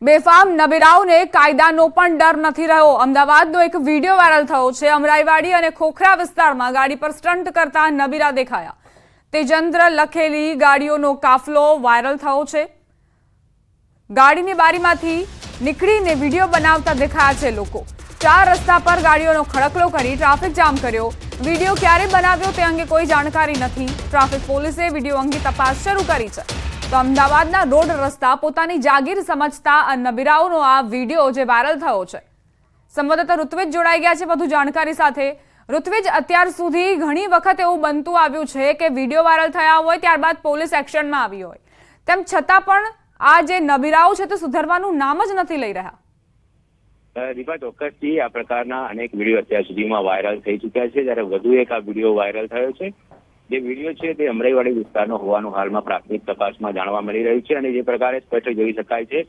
બેફામ નબીરાઓને કાયદાનો પણ ડર નથી રહ્યો। અમદાવાદનો એક વિડીયો વાયરલ થયો છે। અમરાઈવાડી અને ખોખરા વિસ્તારમાં ગાડી પર સ્ટન્ટ કરતા નબીરા દેખાયા। તેજેન્દ્ર લખેલી ગાડીઓનો કાફલો વાયરલ થયો છે। ગાડીની બારીમાંથી નીકળીને વિડીયો બનાવતા દેખાયા છે લોકો। ચાર રસ્તા પર ગાડીઓનો ખડકલો કરી ટ્રાફિક જામ કર્યો। વિડીયો ક્યારે બનાવ્યો તે અંગે કોઈ જાણકારી નથી। ટ્રાફિક પોલીસે વિડીયો અંગે તપાસ શરૂ કરી છે। તો અમદાવાદના રોડ રસ્તા પોતાની જાગીર સમજતા આ નબીરાઓનો આ વિડીયો જે વાયરલ થયો છે। સંવાદદાતા ઋત્વિજ જોડાઈ ગયા છે વધુ જાણકારી સાથે। ઋત્વિજ, અત્યાર સુધી ઘણી વખત એવું બનતું આવ્યું છે કે વિડીયો વાયરલ થયા હોય ત્યારબાદ પોલીસ એક્શનમાં આવી હોય, તેમ છતાં પણ આ જે નબીરાઓ છે તે સુધરવાનું નામ જ નથી લઈ રહ્યા। દીપા, ચોક્કસથી આ પ્રકારના અનેક વિડીયો અત્યાર સુધીમાં વાયરલ થઈ ચૂક્યા છે, જ્યારે વધુ એક આ વિડીયો વાયરલ થયો છે। જે વિડીયો છે તે અમરાઈવાડી વિસ્તારનો હોવાનું હાલમાં પ્રાથમિક તપાસમાં જાણવા મળી રહ્યું છે। અને જે પ્રકારે સ્પષ્ટ જોઈ શકાય છે,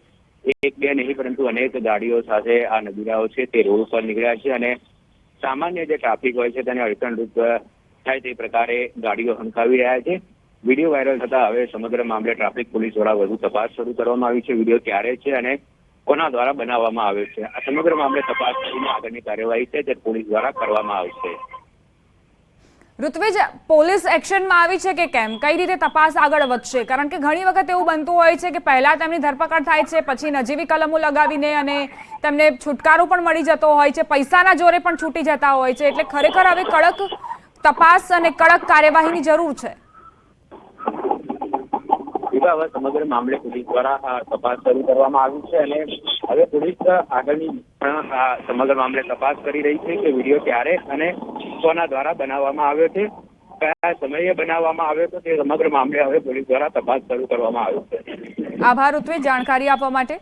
એક બે નહીં પરંતુ અનેક ગાડીઓ સાથે આ નબીરાઓ છે તે રોડ ઉપર નીકળ્યા છે અને સામાન્ય જે ટ્રાફિક હોય છે તેને અડચણરૂપ થાય તે પ્રકારે ગાડીઓ હંકાવી રહ્યા છે। વિડીયો વાયરલ થતા હવે સમગ્ર મામલે ટ્રાફિક પોલીસ દ્વારા વધુ તપાસ શરૂ કરવામાં આવી છે। વિડીયો ક્યારે છે અને કોના દ્વારા બનાવવામાં આવ્યો છે, આ સમગ્ર મામલે તપાસ કરીને આગળની કાર્યવાહી છે તે પોલીસ દ્વારા કરવામાં આવશે। ઋત્વિજ, પોલીસ એક્શનમાં આવી છે કે કેમ? કઈ રીતે તપાસ આગળ વધશે? કારણ કે ઘણી વખત એવું બનતું હોય છે કે પહેલા તેમની ધરપકડ થાય છે, પછી નજીવી કલમો લગાવીને અને તેમને છુટકારો પણ મળી જતો હોય છે, પૈસાના જોરે પણ છૂટી જતા હોય છે। એટલે ખરેખર હવે કડક તપાસ અને કડક કાર્યવાહીની જરૂર છે। હવે સમગ્ર મામલે પોલીસ દ્વારા તપાસ શરૂ કરવામાં આવી છે અને હવે પોલીસ આગળની સમગ્ર મામલે તપાસ કરી રહી છે કે વિડીયો ક્યારે અને કોના દ્વારા બનાવવામાં આવ્યો છે, કયા સમયે બનાવવામાં આવ્યો છે, તે સમગ્ર મામલે હવે પોલીસ દ્વારા તપાસ શરૂ કરવામાં આવી છે। આભાર ઋત્વિજ જાણકારી આપવા માટે।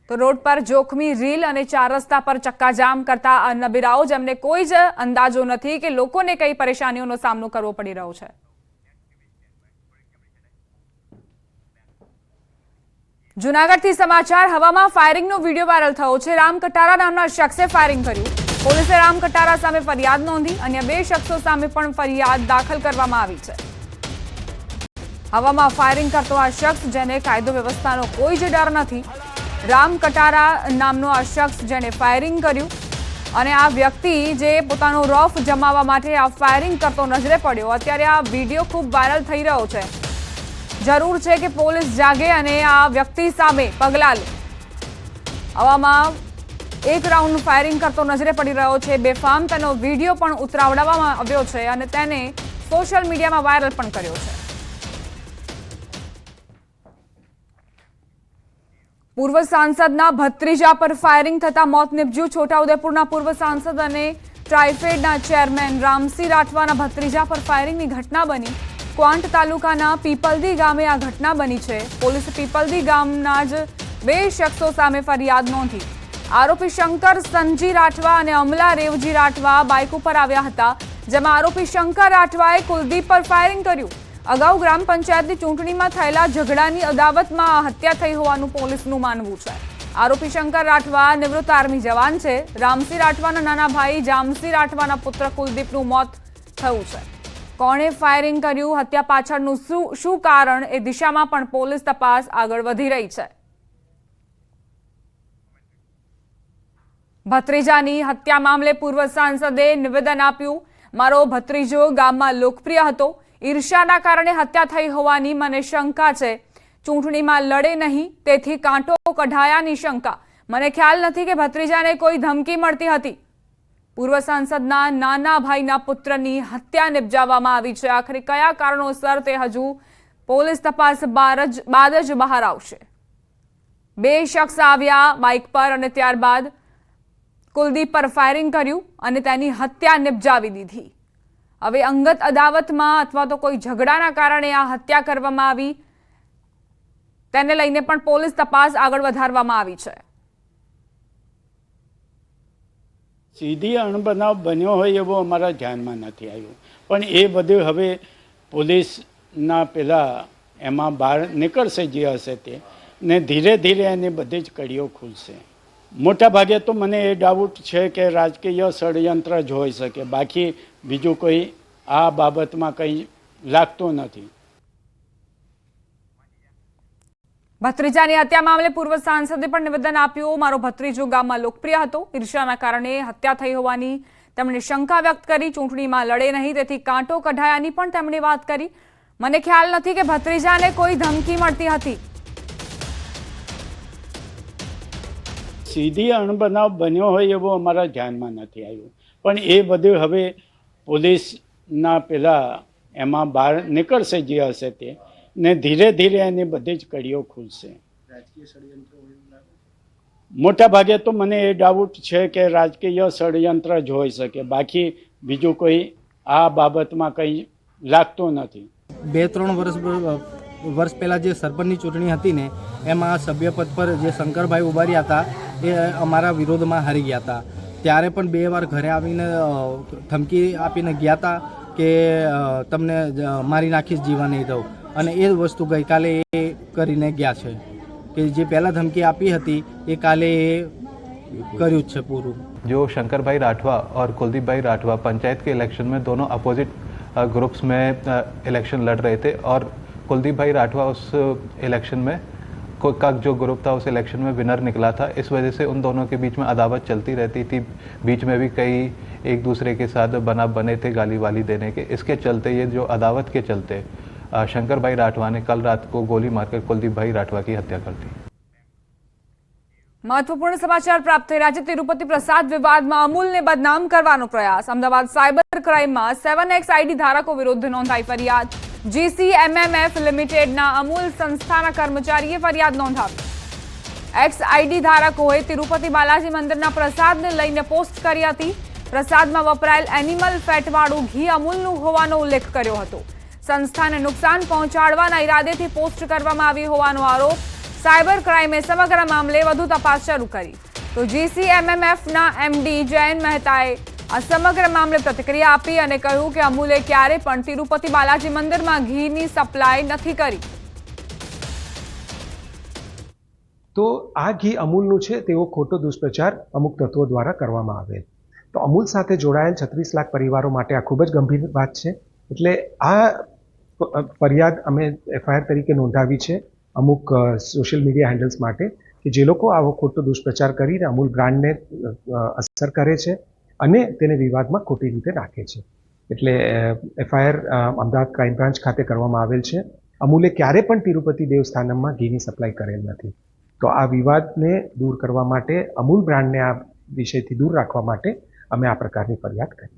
તો રોડ પર જોખમી રીલ અને ચાર રસ્તા પર ચક્કાજામ કરતા આ નબીરાઓ, જેમને કોઈ જ અંદાજો નથી કે લોકોને કઈ પરેશાનીઓનો સામનો કરવો પડી રહ્યો છે। જૂનાગઢથી સમાચાર। હવામાં ફાયરિંગનો વિડીયો વાયરલ થયો છે। રામ કટારા નામના શખ્સે ફાયરિંગ કર્યું। પોલીસે રામ કટારા સામે ફરિયાદ નોંધી, અન્ય બે શખ્સો સામે પણ ફરિયાદ દાખલ કરવામાં આવી છે। હવામાં ફાયરિંગ કરતો આ શખ્સ, જેને કાયદો વ્યવસ્થાનો કોઈ જ ડર નથી, રામ કટારા નામનો આ શખ્સ જેને ફાયરિંગ કર્યું અને આ વ્યક્તિ જે પોતાનો રોફ જમાવવા માટે આ ફાયરિંગ કરતો નજરે પડ્યો। અત્યારે આ વિડીયો ખૂબ વાયરલ થઈ રહ્યો છે। જરૂર છે કે પોલીસ જાગે અને આ વ્યક્તિ સામે પગલાં લે। હવામાં એક રાઉન્ડ ફાયરિંગ કરતો નજરે પડી રહ્યો છે બેફામ। તેનો વિડીયો પણ ઉતરાવવામાં આવ્યો છે અને તેને સોશિયલ મીડિયામાં વાયરલ પણ કર્યો છે। પૂર્વ સાંસદના ભત્રીજા પર ફાયરિંગ થતા મોત નિપજ્યું। છોટાઉદેપુરના પૂર્વ સાંસદ અને ટ્રાઇફેડના ચેરમેન રામસિંહ રાઠવાના ભત્રીજા પર ફાયરિંગની ઘટના બની। ક્વાંટ તાલુકાના પીપલદી ગામે આ ઘટના બની છે। પોલીસે પીપલદી ગામના જ બે શખ્સો સામે ફરિયાદ નોંધી। આરોપી શંકર સંજી રાઠવા અને અમલા રેવજી રાઠવા બાઇક ઉપર આવ્યા હતા, જેમાં આરોપી શંકર રાઠવાએ કુલદીપ પર ફાયરિંગ કર્યું। અગાઉ ગ્રામ પંચાયતની ચૂંટણીમાં થયેલા ઝઘડાની અદાવતમાં આ હત્યા થઈ હોવાનું પોલીસનું માનવું છે। આરોપી શંકર રાઠવા નિવૃત્ત આર્મી જવાન છે। રામસિંહ રાઠવાના નાના ભાઈ જામસિંહ રાઠવાના પુત્ર કુલદીપનું મોત થયું છે। કોણે ફાયરિંગ કર્યું, હત્યા પાછળનું શું કારણ, એ દિશામાં પણ પોલીસ તપાસ આગળ વધી રહી છે। ભત્રીજાની હત્યા મામલે પૂર્વ સાંસદે નિવેદન આપ્યું। મારો ભત્રીજો ગામમાં લોકપ્રિય હતો, ઈર્ષ્યાના કારણે હત્યા થઈ હોવાની મને શંકા છે। ચૂંટણીમાં લડે નહીં તેથી કાંટો કઢાયાની શંકા। મને ખ્યાલ નથી કે ભત્રીજાને કોઈ ધમકી મળતી હતી। પૂર્વ સાંસદના નાના ભાઈના પુત્રની હત્યા નિપજાવવામાં આવી છે। આખરે કયા કારણોસર તે હજુ પોલીસ તપાસ બાદ જ બહાર આવશે। બે શખ્સ આવ્યા બાઇક પર અને ત્યારબાદ કુલદીપ પર ફાયરિંગ કર્યું અને તેની હત્યા નિપજાવી દીધી। હવે અંગત અદાવતમાં અથવા તો કોઈ ઝઘડાના કારણે આ હત્યા કરવામાં આવી, તેને લઈને પણ પોલીસ તપાસ આગળ વધારવામાં આવી છે। સીધી અણબનાવ બન્યો હોય એવો અમારા ધ્યાનમાં નથી આવ્યું, પણ એ બધું હવે પોલીસના પેલા એમાં બહાર નીકળશે જે હશે તે, ને ધીરે ધીરે એની બધી જ કડીઓ ખુલશે। મોટા ભાગે તો મને એ ડાઉટ છે કે રાજકીય ષડયંત્ર જ હોઈ શકે, બાકી બીજું કોઈ આ બાબતમાં કંઈ લાગતું નથી। ભત્રીજાની હત્યા મામલે પૂર્વ સાંસદે પણ નિવેદન આપ્યું. મારો ભત્રીજો ગામમાં લોકપ્રિય હતો, ઈર્ષ્યાના કારણે હત્યા થઈ હોવાની તેમણે શંકા વ્યક્ત કરી. ચૂંટણીમાં લડે નહીં તેથી કાંટો કઢાયાની પણ તેમણે વાત કરી. મને ખ્યાલ નથી કે ભત્રીજાને કોઈ ધમકી મળતી હતી. સીધી અણબનાવ બન્યો હોય એવું અમારા ધ્યાનમાં નથી આવ્યું, પણ એ બધું હવે પોલીસના પેલા એમાં બહાર નીકળશે જે હશે તે, ને ધીરે ધીરે એની બધી જ કડીઓ ખુલશે. મોટા ભાગે તો મને એ ડાઉટ છે કે રાજકીય ષડયંત્ર જ હોઈ શકે, બાકી બીજું કોઈ આ બાબતમાં કંઈ લાગતું નથી. 2-3 વર્ષ પહેલાં જે સરપંચની ચૂંટણી હતી ને એમાં સભ્યપદ પર જે શંકરભાઈ ઉભા રહ્યા હતા એ અમારા વિરોધમાં હારી ગયા હતા. ત્યારે પણ 2 વાર ઘરે આવીને ધમકી આપીને ગયા હતા કે તમને મારી નાખીશ, જીવા નહીં દઉં. અને એ વસ્તુ ગઈકાલે એ કરીને ગયા છે કે જે પહેલાં ધમકી આપી હતી એ કાલે એ કર્યું જ છે પૂરું. जो शंकर भाई राठवा और कुलदीप भाई राठवा पंचायत के इलेक्शन में दोनों अपोजिट ग्रुप्स में इलेक्शन लड़ रहे थे और कुलदीप भाई राठवा उस इलेक्शन में का जो ग्रुप था उस इलेक्शन में विनर निकला था. इस वजह से उन दोनों के बीच में अदावत चलती रहती थी. बीच में भी कई एक दूसरे के साथ बने थे गाली वाली देने के. इसके चलते ये जो अदावत के चलते शंकर भाई राठवा ने कल रात को गोली मारकर कुलदीप भाई राठवा की हत्या कर दी. મહત્વપૂર્ણ સમાચાર પ્રાપ્ત થઈ રહ્યા છે. તિરુપતિ પ્રસાદ વિવાદમાં અમૂલને બદનામ કરવાનો પ્રયાસ. અમદાવાદ સાયબર ક્રાઇમમાં 7X આઈડી ધારકો વિરુદ્ધ નોંધાઈ ફરિયાદ. GCMMF લિમિટેડના અમૂલ સંસ્થાના કર્મચારીએ ફરિયાદ નોંધાવી. એક્સ આઈડી ધારકોએ તિરુપતિ બાલાજી મંદિરના પ્રસાદને લઈને પોસ્ટ કરી હતી. પ્રસાદમાં વપરાયેલ એનિમલ ફેટવાળું ઘી અમૂલનું હોવાનો ઉલ્લેખ કર્યો હતો. સંસ્થાને નુકસાન પહોંચાડવાના ઈરાદેથી પોસ્ટ કરવામાં આવી હોવાનો આરોપ. સાયબર ક્રાઇમે સમગ્ર મામલે વધુ તપાસ શરૂ કરી. તો GCMMFના MD જયન મહેતાએ આ સમગ્ર મામલે પ્રતિક્રિયા આપી અને કહ્યું કે અમૂલે ક્યારે પણ તિરુપતિ બાલાજી મંદિરમાં ઘીની સપ્લાય નથી કરી. તો આ ઘી અમૂલનું છે તેવો ખોટો દુષ્પ્રચાર અમુક તત્વો દ્વારા કરવામાં આવેલ. તો અમૂલ સાથે જોડાયેલ 36 લાખ પરિવારો માટે આ ખૂબ જ ગંભીર વાત છે. એટલે આ ફરિયાદ અમે FIR તરીકે નોંધાવી છે અમુક સોશિયલ મીડિયા હેન્ડલ્સ માટે કે જે લોકો આવો ખોટો દુષ્પ્રચાર કરીને અમૂલ બ્રાન્ડને અસર કરે છે અને તેને વિવાદમાં ખોટી રીતે રાખે છે. એટલે FIR અમદાવાદ ક્રાઇમ બ્રાન્ચ ખાતે કરવામાં આવેલ છે. અમૂલે ક્યારે પણ તિરુપતિ દેવસ્થાનમમાં ઘીની સપ્લાય કરેલ નથી. તો આ વિવાદને દૂર કરવા માટે, અમૂલ બ્રાન્ડને આ વિષયથી દૂર રાખવા માટે અમે આ પ્રકારની ફરિયાદ કરી.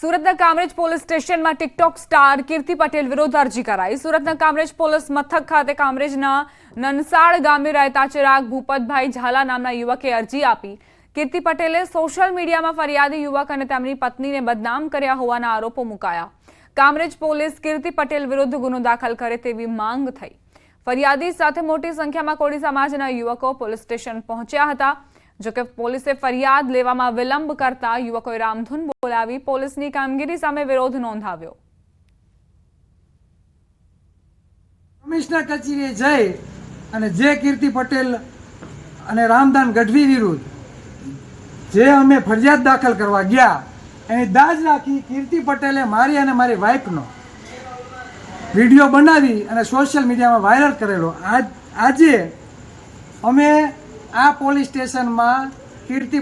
સુરતના કામરેજ પોલીસ સ્ટેશનમાં ટિકટોક સ્ટાર કીર્તિ પટેલ વિરુદ્ધ અરજી કરાઈ. સુરતના કામરેજ પોલીસ મથક ખાતે કામરેજના નનસાડ ગામે રહેતા ચિરાગ ભૂપતભાઈ ઝાલા નામના યુવકે અરજી આપી. કીર્તિ પટેલે સોશિયલ મીડિયામાં ફરિયાદી યુવક અને તેમની પત્નીને બદનામ કર્યા હોવાના આરોપો મુકાયા. કામરેજ પોલીસ કીર્તિ પટેલ વિરુદ્ધ ગુનો દાખલ કરે તેવી માંગ થઈ. ફરિયાદી સાથે મોટી સંખ્યામાં કોળી સમાજના યુવકો પોલીસ સ્ટેશન પહોંચ્યા હતા. જોકે પોલીસે ફરિયાદ લેવામાં વિલંબ કરતા યુવકોએ રામધૂન બોલાવી પોલીસની કામગીરી સામે વિરોધ નોંધાવ્યો. કમિશનર કચેરીએ જઈ અને જે કીર્તિ પટેલ અને રામદાન ગઢવી વિરુદ્ધ જે અમે ફરિયાદ દાખલ કરવા ગયા એની દાજ રાખી કીર્તિ પટેલે મારી અને મારી વાઈફનો વિડીયો બનાવી અને સોશિયલ મીડિયામાં વાયરલ કરેલો. આજે અમે આ પોલીસ સ્ટેશનમાં કીર્તિ